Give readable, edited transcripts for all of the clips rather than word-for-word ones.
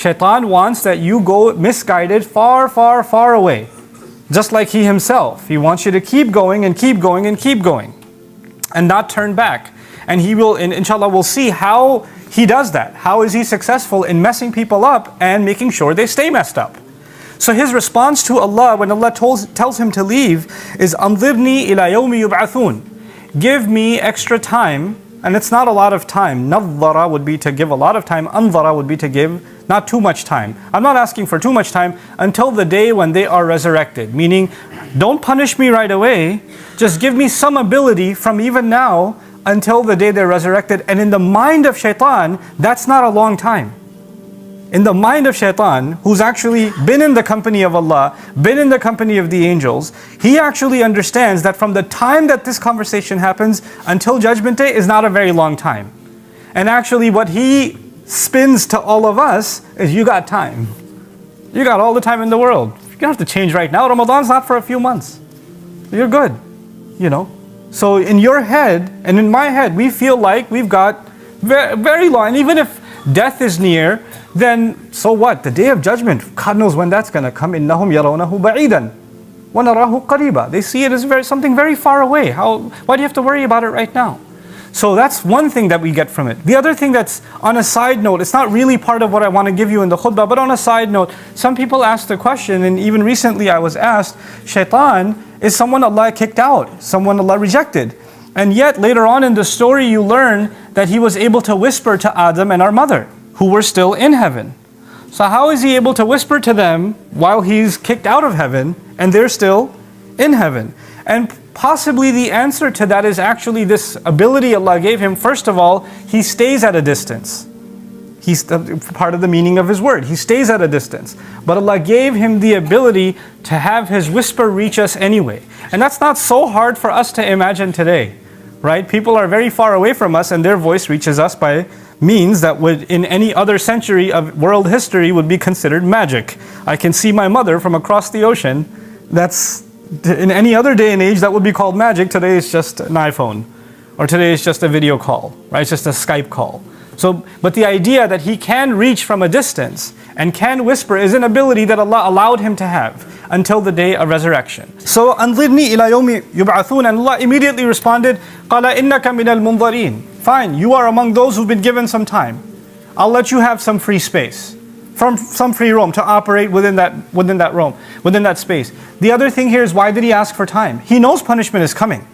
Shaitan wants that you go misguided far, far, far away. Just like he himself. He wants you to keep going and keep going and keep going. And not turn back. And he will, inshallah, we'll see how he does that. How is he successful in messing people up and making sure they stay messed up? So his response to Allah when Allah tells him to leave is أَنظِرْنِي إِلَى يَوْمِ يُبْعَثُونَ. Give me extra time. And it's not a lot of time. نَظَّرَ would be to give a lot of time. أَنظَرَ would be to give not too much time. I'm not asking for too much time until the day when they are resurrected. Meaning, don't punish me right away. Just give me some ability from even now until the day they're resurrected. And in the mind of Shaitan, that's not a long time. In the mind of Shaitan, who's actually been in the company of Allah, been in the company of the angels, he actually understands that from the time that this conversation happens until Judgment Day is not a very long time. And actually what he spins to all of us is, you got time. You got all the time in the world. You don't have to change right now. Ramadan's not for a few months. You're good, you know. So in your head and in my head, we feel like we've got very long. And even if death is near, then so what? The day of judgment, God knows when that's going to come. إِنَّهُمْ يَرَوْنَهُ بَعِيدًا وَنَرَاهُ قَرِيبًا. They see it as something very far away. Why do you have to worry about it right now? So that's one thing that we get from it. The other thing that's on a side note, it's not really part of what I want to give you in the khutbah, but on a side note, some people ask the question, and even recently I was asked, Shaitan is someone Allah kicked out, someone Allah rejected. And yet later on in the story you learn that he was able to whisper to Adam and our mother, who were still in heaven. So how is he able to whisper to them while he's kicked out of heaven and they're still in heaven? And possibly the answer to that is actually this ability Allah gave him. First of all, he stays at a distance. He's part of the meaning of his word. He stays at a distance. But Allah gave him the ability to have his whisper reach us anyway. And that's not so hard for us to imagine today, right? People are very far away from us and their voice reaches us by means that would in any other century of world history would be considered magic. I can see my mother from across the ocean. That's, in any other day and age, that would be called magic. Today is just an iPhone. Or today is just a video call, right? It's just a Skype call. So, but the idea that he can reach from a distance and can whisper is an ability that Allah allowed him to have until the day of resurrection. So, أَنظِرْنِي إِلَى يَوْمِ يُبْعَثُونَ, and Allah immediately responded, قَالَ إِنَّكَ مِنَ الْمُنظَرِينَ. Fine, you are among those who've been given some time. I'll let you have some free space, from some free roam to operate within that space. The other thing here is, why did he ask for time? He knows punishment is coming.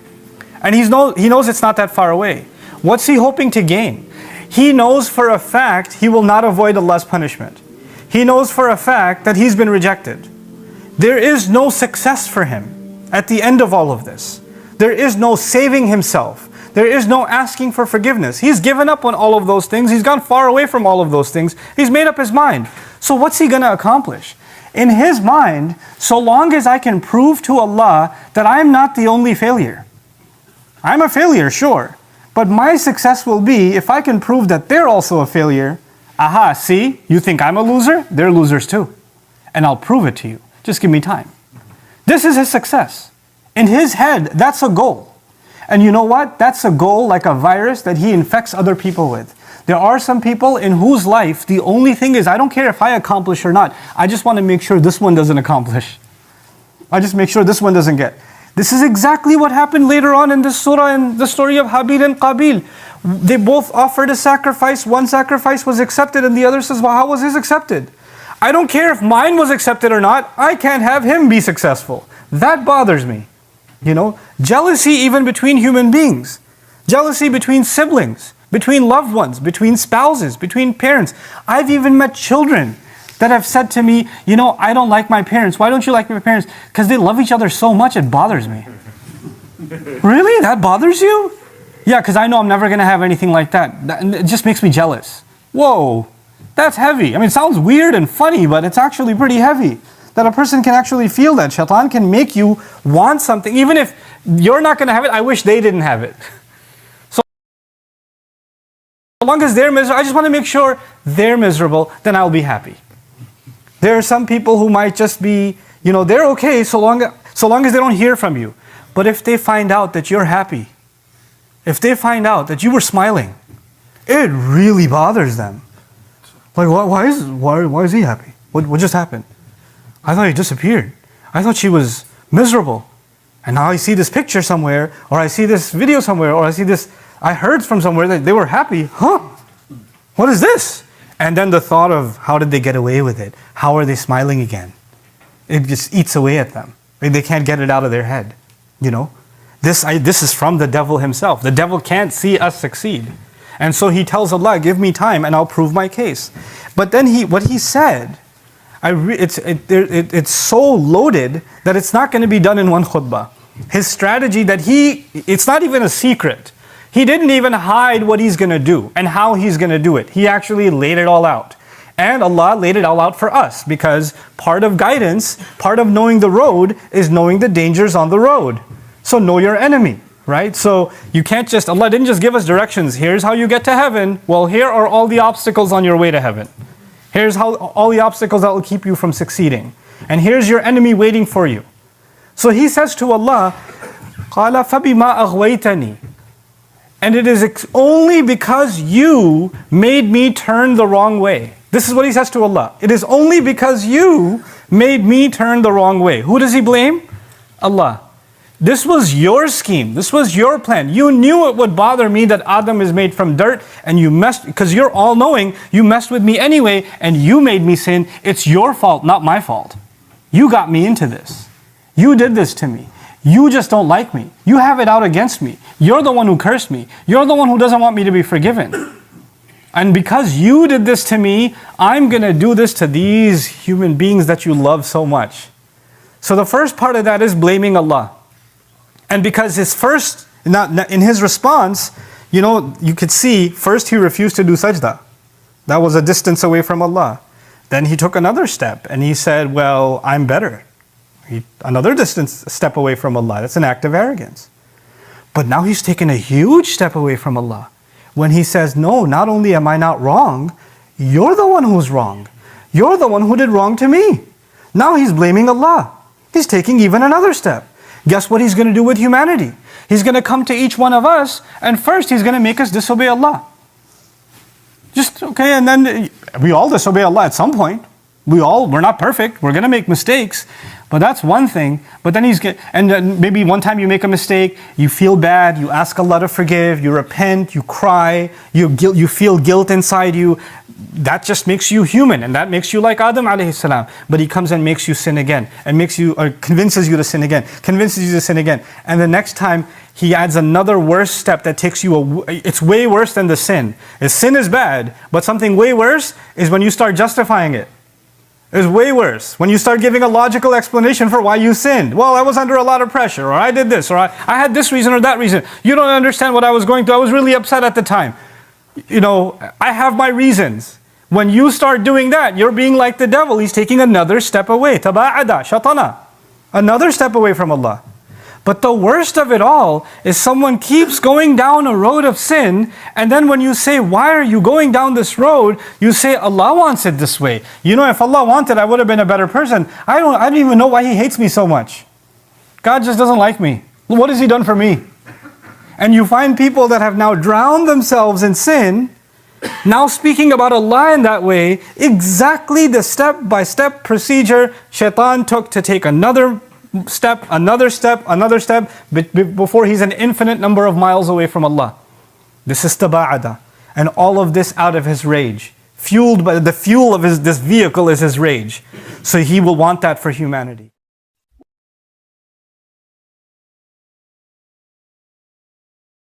And he knows it's not that far away. What's he hoping to gain? He knows for a fact he will not avoid Allah's punishment. He knows for a fact that he's been rejected. There is no success for him at the end of all of this. There is no saving himself. There is no asking for forgiveness. He's given up on all of those things. He's gone far away from all of those things. He's made up his mind. So what's he going to accomplish? In his mind, so long as I can prove to Allah that I'm not the only failure. I'm a failure, sure. But my success will be if I can prove that they're also a failure. Aha, see? You think I'm a loser? They're losers too. And I'll prove it to you. Just give me time. This is his success. In his head, that's a goal. And you know what? That's a goal like a virus that he infects other people with. There are some people in whose life the only thing is, I don't care if I accomplish or not. I just want to make sure this one doesn't accomplish. I just make sure this one doesn't get. This is exactly what happened later on in this surah, in the story of Habil and Qabil. They both offered a sacrifice. One sacrifice was accepted and the other says, well, how was his accepted? I don't care if mine was accepted or not. I can't have him be successful. That bothers me. You know, jealousy even between human beings. Jealousy between siblings, between loved ones, between spouses, between parents. I've even met children that have said to me, you know, I don't like my parents. Why don't you like my parents? Because they love each other so much, it bothers me. Really? That bothers you? Yeah, because I know I'm never going to have anything like that. It just makes me jealous. Whoa, that's heavy. I mean, it sounds weird and funny, but it's actually pretty heavy. That a person can actually feel that. Shaitan can make you want something. Even if you're not going to have it, I wish they didn't have it. So long as they're miserable, I just want to make sure they're miserable, then I'll be happy. There are some people who might just be, you know, they're okay so long as they don't hear from you. But if they find out that you're happy, if they find out that you were smiling, it really bothers them. Like, why is he happy? What just happened? I thought he disappeared. I thought she was miserable. And now I see this picture somewhere, or I see this video somewhere, or I heard from somewhere that they were happy. Huh? What is this? And then the thought of how did they get away with it? How are they smiling again? It just eats away at them. They can't get it out of their head. You know? This is from the devil himself. The devil can't see us succeed. And so he tells Allah, give me time and I'll prove my case. But then what he said, it's so loaded that it's not going to be done in one khutbah. His strategy it's not even a secret. He didn't even hide what he's going to do and how he's going to do it. He actually laid it all out. And Allah laid it all out for us, because part of guidance, part of knowing the road is knowing the dangers on the road. So know your enemy, right? So you can't Allah didn't just give us directions. Here's how you get to heaven. Well, here are all the obstacles on your way to heaven. Here's all the obstacles that will keep you from succeeding. And here's your enemy waiting for you. So he says to Allah, قَالَ فَبِمَا أَغْوَيْتَنِي. And it is only because you made me turn the wrong way. This is what he says to Allah. It is only because you made me turn the wrong way. Who does he blame? Allah. This was your scheme. This was your plan. You knew it would bother me that Adam is made from dirt, and you messed, because you're all-knowing, you messed with me anyway, and you made me sin. It's your fault, not my fault. You got me into this. You did this to me. You just don't like me. You have it out against me. You're the one who cursed me. You're the one who doesn't want me to be forgiven. And because you did this to me, I'm going to do this to these human beings that you love so much. So the first part of that is blaming Allah. And because in his response, you could see, first he refused to do sajda. That was a distance away from Allah. Then he took another step and he said, well, I'm better. Another step away from Allah. That's an act of arrogance. But now he's taken a huge step away from Allah. When he says, no, not only am I not wrong, you're the one who's wrong. You're the one who did wrong to me. Now he's blaming Allah. He's taking even another step. Guess what he's going to do with humanity? He's going to come to each one of us, and first he's going to make us disobey Allah. And then we all disobey Allah at some point. We're not perfect. We're going to make mistakes. But that's one thing. But then then maybe one time you make a mistake, you feel bad, you ask Allah to forgive, you repent, you cry, you feel guilt inside you. That just makes you human, and that makes you like Adam alayhi salam. But he comes and makes you sin again, and convinces you to sin again, And the next time he adds another worse step that takes you it's way worse than the sin. Sin is bad, but something way worse is when you start justifying it. It's way worse when you start giving a logical explanation for why you sinned. Well, I was under a lot of pressure, or I did this, or I had this reason or that reason. You don't understand what I was going through. I was really upset at the time. I have my reasons. When you start doing that, you're being like the devil. He's taking another step away. Taba'ada, shatana. Another step away from Allah. But the worst of it all is someone keeps going down a road of sin, and then when you say, why are you going down this road? You say, Allah wants it this way. If Allah wanted, I would have been a better person. I don't even know why He hates me so much. God just doesn't like me. What has He done for me? And you find people that have now drowned themselves in sin, now speaking about Allah in that way, exactly the step-by-step procedure Shaitan took to take another step, before he's an infinite number of miles away from Allah. This is taba'ada. And all of this out of his rage. Fueled by the fuel of this vehicle is his rage. So he will want that for humanity.